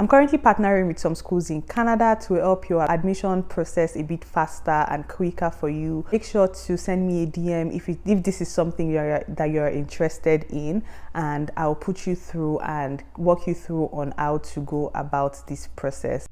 I'm currently partnering with some schools in Canada to help your admission process a bit faster and quicker for you. Make sure to send me a DM if this is something that you're interested in, and I'll put you through and walk you through on how to go about this process.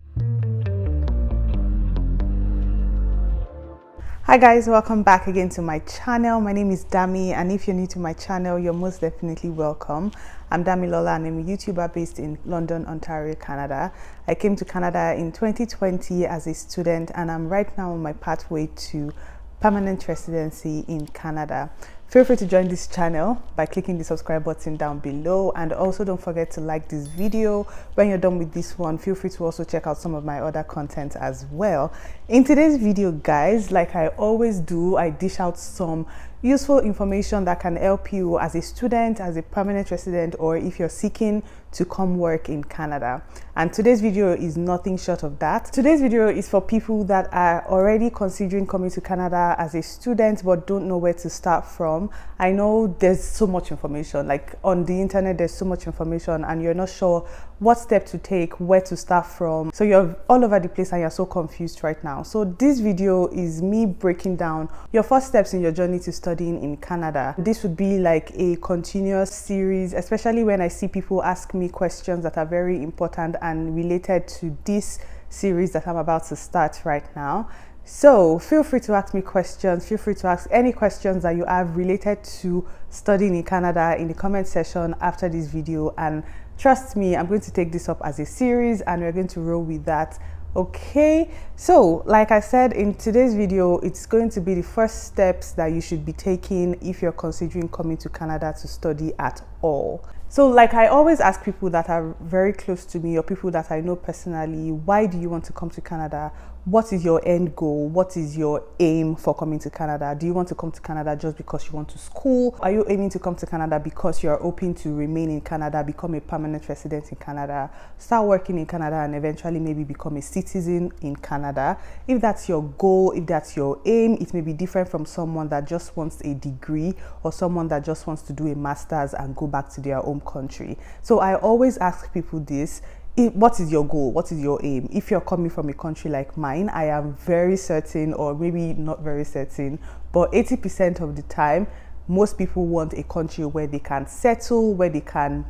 Hi guys, welcome back again to my channel. My name is Dami, and if you're new to my channel, you're most definitely welcome. I'm Damilola and I'm a YouTuber based in London, Ontario, Canada. I came to Canada in 2020 as a student, and I'm right now on my pathway to permanent residency in Canada. Feel free to join this channel by clicking the subscribe button down below, and also don't forget to like this video. When you're done with this one, feel free to also check out some of my other content as well. In today's video, guys, like I always do, I dish out some useful information that can help you as a student, as a permanent resident, or if you're seeking to come work in Canada. And today's video is nothing short of that. Today's video is for people that are already considering coming to Canada as a student but don't know where to start from. I know there's so much information, like on the internet there's so much information, and you're not sure what step to take, where to start from. So you're all over the place and you're so confused right now. So this video is me breaking down your first steps in your journey to studying in Canada. This would be like a continuous series, especially when I see people ask me questions that are very important and related to this series that I'm about to start right now. So feel free to ask me questions. Feel free to ask any questions that you have related to studying in Canada in the comment section after this video, and trust me, I'm going to take this up as a series and we're going to roll with that. Okay, so like I said, in today's video, it's going to be the first steps that you should be taking if you're considering coming to Canada to study at all. So like I always ask people that are very close to me or people that I know personally, why do you want to come to Canada? What is your end goal? What is your aim for coming to Canada? Do you want to come to Canada just because you want to school? Are you aiming to come to Canada because you're hoping to remain in Canada, become a permanent resident in Canada, start working in Canada, and eventually maybe become a citizen in Canada? If that's your goal, if that's your aim, it may be different from someone that just wants a degree or someone that just wants to do a master's and go back to their home country. So I always ask people this: what is your goal? What is your aim? If you're coming from a country like mine, I am very certain, or maybe not very certain, but 80% of the time, most people want a country where they can settle, where they can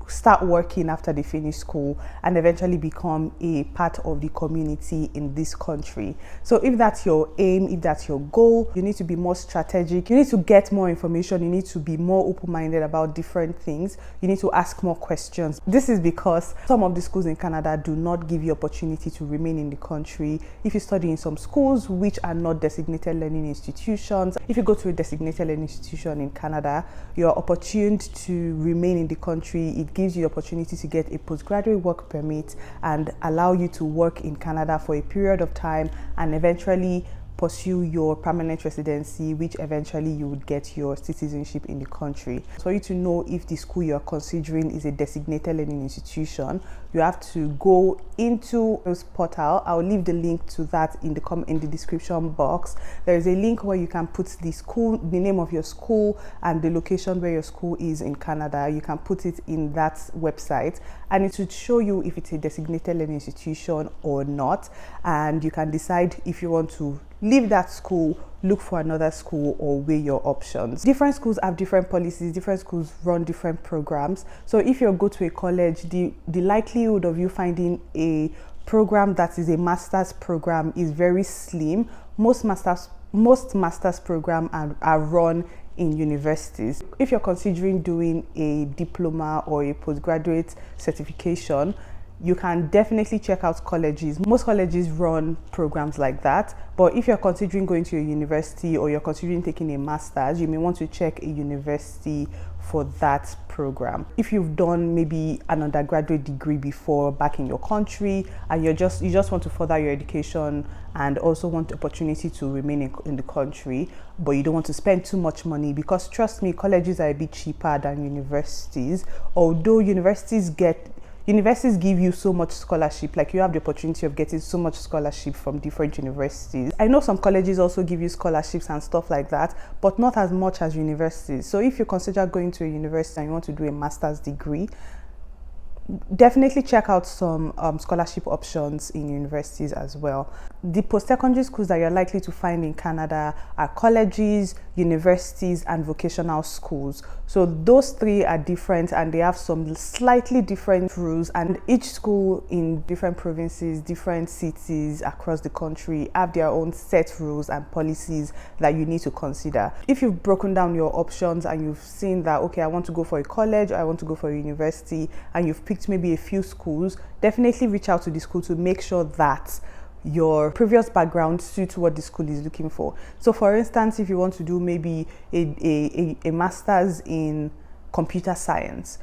start working after they finish school and eventually become a part of the community in this country. So if that's your aim, if that's your goal, you need to be more strategic. You need to get more information. You need to be more open-minded about different things. You need to ask more questions. This is because some of the schools in Canada do not give you opportunity to remain in the country. If you study in some schools which are not designated learning institutions, if you go to a designated learning institution in Canada, you're opportuned to remain in the country. It gives you the opportunity to get a postgraduate work permit and allow you to work in Canada for a period of time and eventually pursue your permanent residency, which eventually you would get your citizenship in the country. For you to know if the school you're considering is a designated learning institution, you have to go into this portal. I'll leave the link to that in the description box. There is a link where you can put the school, the name of your school, and the location where your school is in Canada. You can put it in that website, and it should show you if it's a designated learning institution or not, and you can decide if you want to leave that school, look for another school, or weigh your options. Different schools have different policies, different schools run different programs. So if you go to a college, the likelihood of you finding a program that is a master's program is very slim. Most master's programs are run in universities. If you're considering doing a diploma or a postgraduate certification, you can definitely check out colleges. Most colleges run programs like that, but if you're considering going to a university or you're considering taking a master's, you may want to check a university for that program. If you've done maybe an undergraduate degree before back in your country and you just want to further your education and also want the opportunity to remain in the country, but you don't want to spend too much money, because trust me, colleges are a bit cheaper than universities. Although universities give you so much scholarship, like you have the opportunity of getting so much scholarship from different universities. I know some colleges also give you scholarships and stuff like that, but not as much as universities. So if you consider going to a university and you want to do a master's degree, definitely check out some scholarship options in universities as well. The post-secondary schools that you're likely to find in Canada are colleges, universities, and vocational schools. So those three are different, and they have some slightly different rules, and each school in different provinces, different cities across the country have their own set rules and policies that you need to consider. If you've broken down your options and you've seen that, okay, I want to go for a college, or I want to go for a university, and you've picked maybe a few schools, definitely reach out to the school to make sure that your previous background suits what the school is looking for. So for instance, if you want to do maybe a master's in computer science,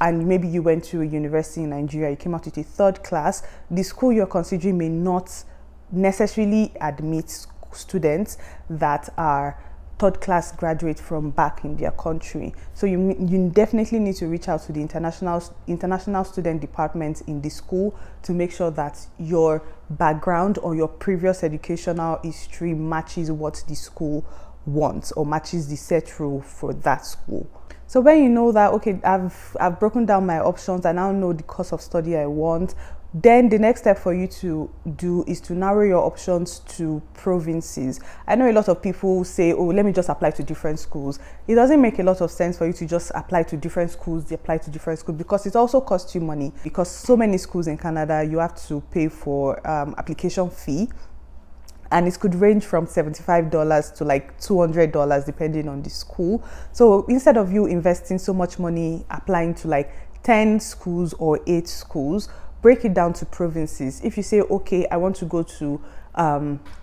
and maybe you went to a university in Nigeria, you came out with a third class, the school you're considering may not necessarily admit students that are third class graduate from back in their country. So you definitely need to reach out to the international student department in the school to make sure that your background or your previous educational history matches what the school wants or matches the set rule for that school. So when you know that, okay, I've broken down my options, I now know the course of study I want, then the next step for you to do is to narrow your options to provinces. I know a lot of people say, oh, let me just apply to different schools. It doesn't make a lot of sense for you to just apply to different schools, because it also costs you money, because so many schools in Canada, you have to pay for application fee. And it could range from $75 to like $200 depending on the school. So instead of you investing so much money applying to like 10 schools or 8 schools, break it down to provinces. If you say, okay, I want to go to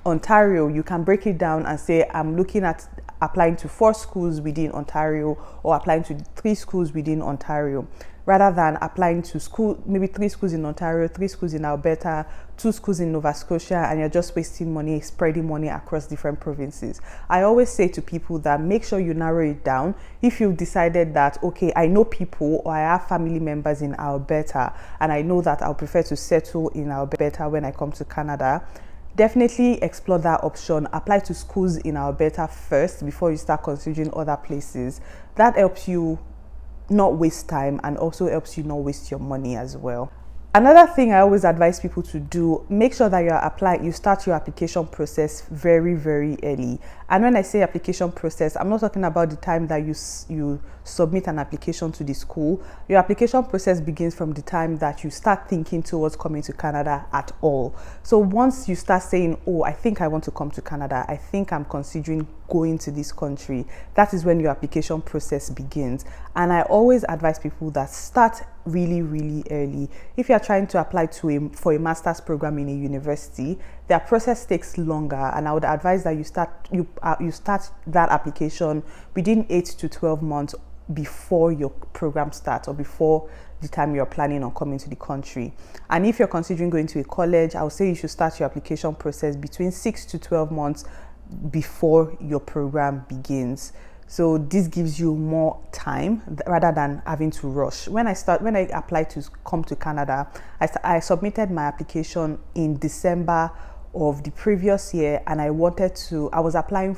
Ontario, you can break it down and say, I'm looking at applying to 4 schools within Ontario, or applying to 3 schools within Ontario, rather than applying to maybe 3 schools in Ontario, 3 schools in Alberta, 2 schools in Nova Scotia, and you're just wasting money, spreading money across different provinces. I always say to people that make sure you narrow it down. If you've decided that, okay, I know people or I have family members in Alberta, and I know that I'll prefer to settle in Alberta when I come to Canada, definitely explore that option. Apply to schools in Alberta first before you start considering other places. That helps you not waste time, and also helps you not waste your money as well. Another thing I always advise people to do, make sure that you start your application process very, very early. And when I say application process, I'm not talking about the time that you submit an application to the school. Your application process begins from the time that you start thinking towards coming to Canada at all. So once you start saying, oh, I think I want to come to Canada, I think I'm considering going to this country, that is when your application process begins. And I always advise people that start really, really early. If you're trying to apply for a master's program in a university, their process takes longer, and I would advise that you start that application within 8 to 12 months before your program starts, or before the time you're planning on coming to the country. And if you're considering going to a college, I would say you should start your application process between 6 to 12 months before your program begins. So this gives you more time rather than having to rush. When I applied to come to Canada, I submitted my application in December of the previous year, and I was applying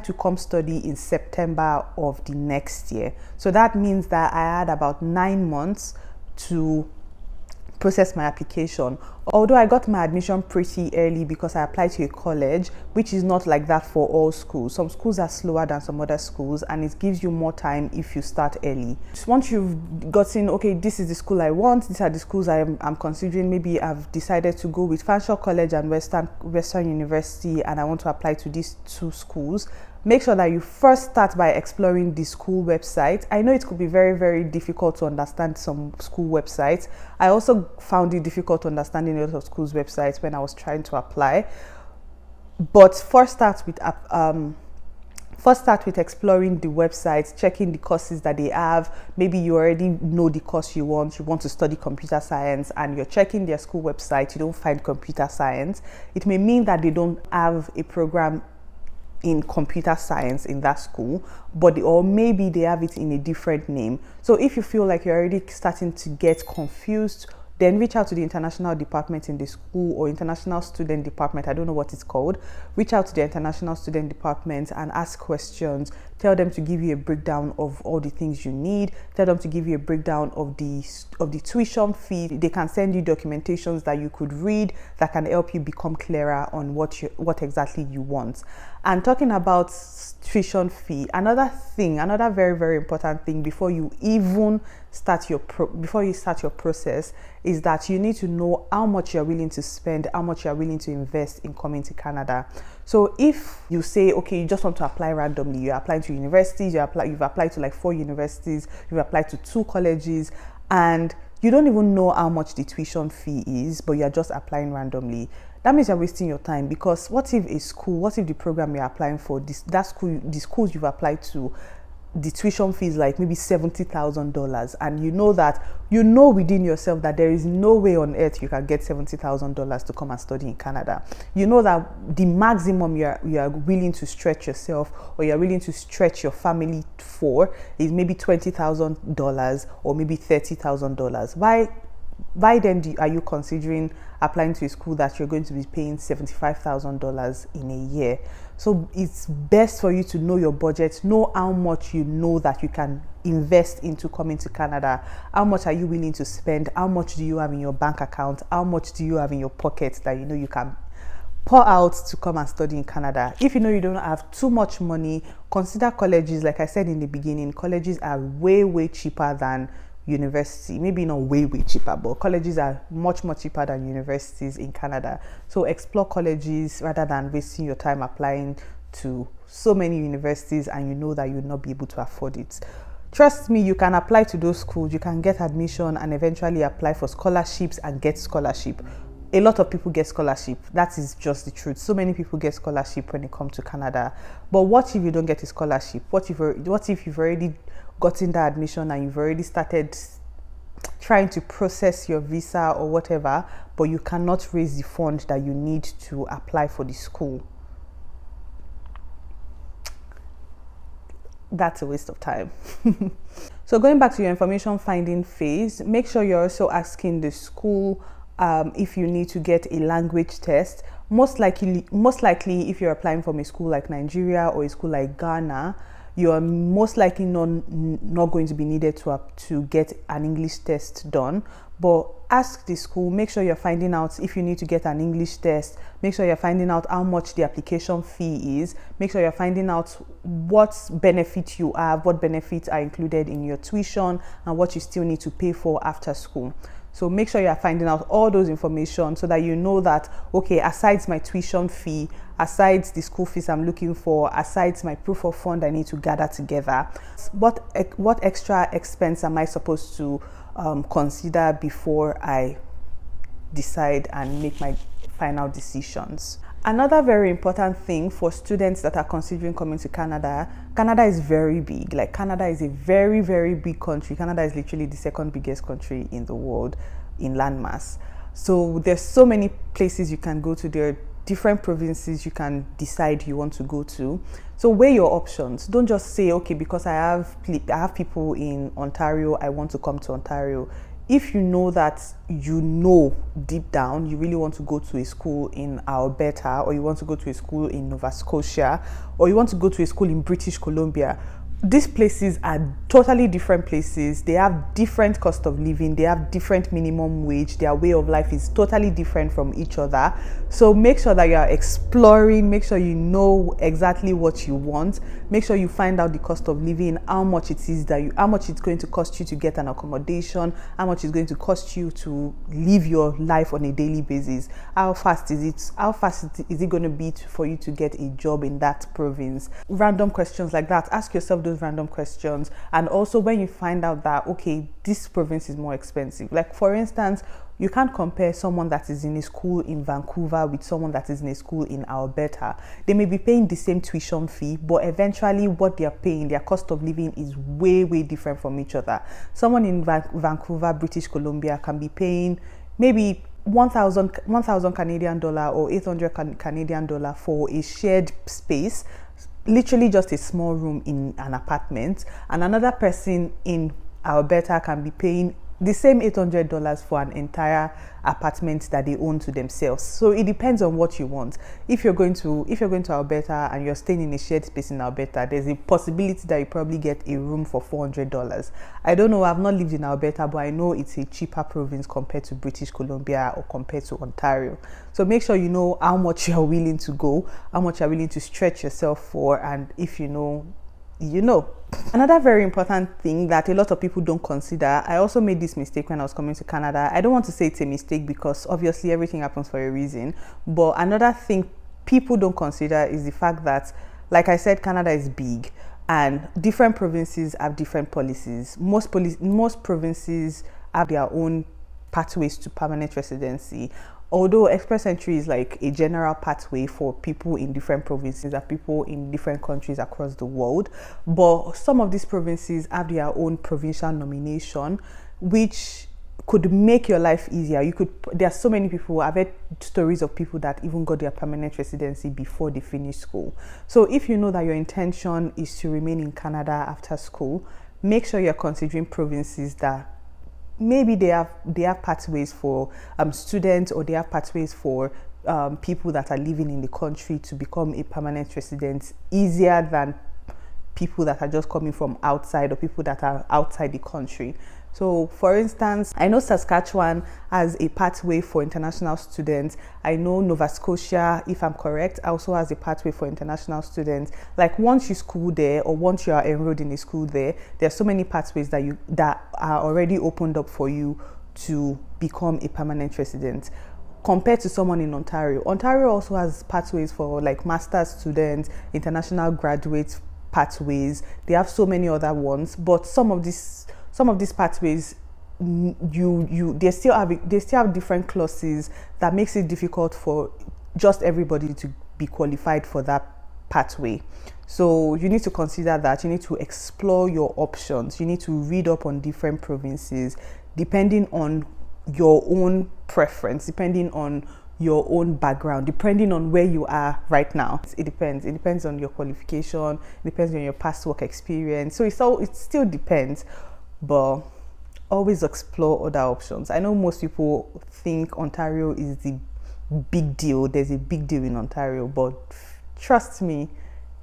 to come study in September of the next year. So that means that I had about 9 months to process my application. Although I got my admission pretty early because I applied to a college, which is not like that for all schools. Some schools are slower than some other schools, and it gives you more time if you start early. So once you've gotten, okay, this is the school I want, these are the schools I'm considering, maybe I've decided to go with Fanshawe College and Western University, and I want to apply to these 2 schools, make sure that you first start by exploring the school website. I know it could be very, very difficult to understand some school websites. I also found it difficult to understand a lot of schools' websites when I was trying to apply. But first start with exploring the websites, checking the courses that they have. Maybe you already know the course you want to study computer science, and you're checking their school website, you don't find computer science. It may mean that they don't have a program in computer science in that school, or maybe they have it in a different name. So if you feel like you're already starting to get confused, then reach out to the international department in the school, or international student department, I don't know what it's called. Reach out to the international student department and ask questions tell them to give you a breakdown of all the things you need, tell them to give you a breakdown of the tuition fee. They can send you documentations that you could read that can help you become clearer on what exactly you want. And talking about tuition fee, another very, very important thing before you even start your process is that you need to know how much you're willing to spend, how much you're willing to invest in coming to Canada. So if you say, okay, you just want to apply randomly, you're applying to universities, you've applied to like 4 universities, you've applied to 2 colleges, and you don't even know how much the tuition fee is, but you're just applying randomly, that means you're wasting your time. Because what if the program you're applying for, the schools you've applied to, the tuition fee is like maybe $70,000, and you know within yourself that there is no way on earth you can get $70,000 to come and study in Canada. You know that the maximum you are willing to stretch yourself, or you're willing to stretch your family for, is maybe $20,000 or maybe $30,000. Why then are you considering applying to a school that you're going to be paying $75,000 in a year? So it's best for you to know your budget, know how much you know that you can invest into coming to Canada. How much are you willing to spend? How much do you have in your bank account? How much do you have in your pocket that you know you can pour out to come and study in Canada? If you know you don't have too much money, consider colleges. Like I said in the beginning, colleges are way, way cheaper than university. Maybe not way cheaper, but colleges are much more cheaper than universities in Canada. So explore colleges rather than wasting your time applying to so many universities and you know that you'll not be able to afford it. Trust me, you can apply to those schools, you can get admission and eventually apply for scholarships and get scholarship. A lot of people get scholarship. That is just the truth. So many people get scholarship when they come to Canada. But what if you don't get a scholarship? What if you've already gotten that admission and you've already started trying to process your visa or whatever, but you cannot raise the fund that you need to apply for the school? That's a waste of time. So going back to your information finding phase, make sure you're also asking the school if you need to get a language test. Most likely, if you're applying from a school like Nigeria or a school like Ghana, you are most likely not going to be needed to get an English test done. But ask the school, make sure you're finding out if you need to get an English test, make sure you're finding out how much the application fee is, make sure you're finding out what benefits you have, what benefits are included in your tuition, and what you still need to pay for after school. So make sure you're finding out all those information so that you know that, okay, aside my tuition fee, aside the school fees I'm looking for, aside my proof of fund I need to gather together, what extra expense am I supposed to consider before I decide and make my final decisions? Another very important thing for students that are considering coming to Canada, Canada is very big. Like, Canada is a very, very big country. Canada is literally the second biggest country in the world in landmass. So there's so many places you can go to. There are different provinces you can decide you want to go to. So weigh your options. Don't just say, okay, because I have people in Ontario, I want to come to Ontario. If you know that deep down you really want to go to a school in Alberta, or you want to go to a school in Nova Scotia, or you want to go to a school in British Columbia, these places are totally different places. They have different cost of living, they have different minimum wage, their way of life is totally different from each other. So make sure that you are exploring, make sure you know exactly what you want, make sure you find out the cost of living, how much it's going to cost you to get an accommodation, how much it's going to cost you to live your life on a daily basis, how fast is it going to be for you to get a job in that province. Random questions like that. Ask yourself those random questions. And also, when you find out that, okay, this province is more expensive, like for instance, you can't compare someone that is in a school in Vancouver with someone that is in a school in Alberta. They may be paying the same tuition fee, but eventually what they are paying, their cost of living is way, way different from each other. Someone in Vancouver, British Columbia can be paying maybe 1,000 Canadian dollar or 800 Canadian dollar for a shared space, literally just a small room in an apartment, and another person in Alberta can be paying the same $800 for an entire apartment that they own to themselves. So it depends on what you want. If you're going to Alberta and you're staying in a shared space in Alberta, there's a possibility that you probably get a room for $400. I don't know, I've not lived in Alberta, but I know it's a cheaper province compared to British Columbia or compared to Ontario. So make sure you know how much you're willing to go, how much you're willing to stretch yourself for, and if you know, you know. Another very important thing that a lot of people don't consider, I also made this mistake when I was coming to Canada. I don't want to say it's a mistake because obviously everything happens for a reason, but another thing people don't consider is the fact that, like I said, Canada is big and different provinces have different policies. Most provinces have their own pathways to permanent residency. Although Express Entry is like a general pathway for people in different provinces and people in different countries across the world, but some of these provinces have their own provincial nomination, which could make your life easier. There are so many people, I've heard stories of people that even got their permanent residency before they finish school. So if you know that your intention is to remain in Canada after school, make sure you're considering provinces that maybe they have pathways for students, or they have pathways for people that are living in the country to become a permanent resident easier than people that are just coming from outside or people that are outside the country. So for instance, I know Saskatchewan has a pathway for international students. I know Nova Scotia, if I'm correct, also has a pathway for international students. Like once you school there, or once you are enrolled in a school there, there are so many pathways that are already opened up for you to become a permanent resident. Compared to someone in Ontario, Ontario also has pathways for like master's students, international graduate pathways. They have so many other ones, but some of these pathways, they still have different clauses that makes it difficult for just everybody to be qualified for that pathway. So you need to consider that. You need to explore your options. You need to read up on different provinces depending on your own preference, depending on your own background, depending on where you are right now. It depends on your qualification, it depends on your past work experience. So it still depends, but always explore other options. I know most people think Ontario is the big deal. There's a big deal in Ontario, but trust me,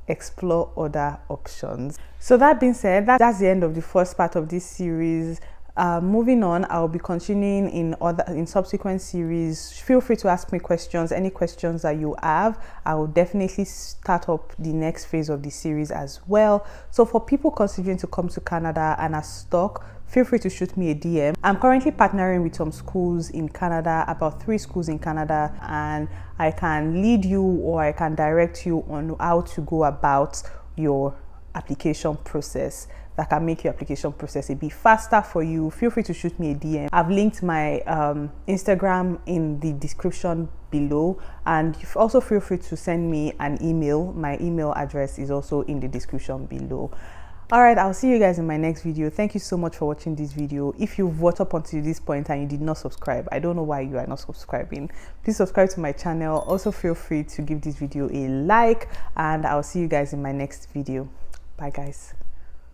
explore other options. So that being said, that's the end of the first part of this series. Moving on, I'll be continuing in subsequent series. Feel free to ask me questions, any questions that you have. I will definitely start up the next phase of the series as well. So for people considering to come to Canada and are stuck, feel free to shoot me a DM. I'm currently partnering with some schools in Canada, about 3 schools in Canada, and I can lead you or I can direct you on how to go about your application process. That can make your application process a bit faster for you. Feel free to shoot me a DM. I've linked my Instagram in the description below, and also feel free to send me an email. My email address is also in the description below. All right, I'll see you guys in my next video. Thank you so much for watching this video. If you've watched up until this point and you did not subscribe, I don't know why you are not subscribing. Please subscribe to my channel. Also feel free to give this video a like, and I'll see you guys in my next video. Bye guys.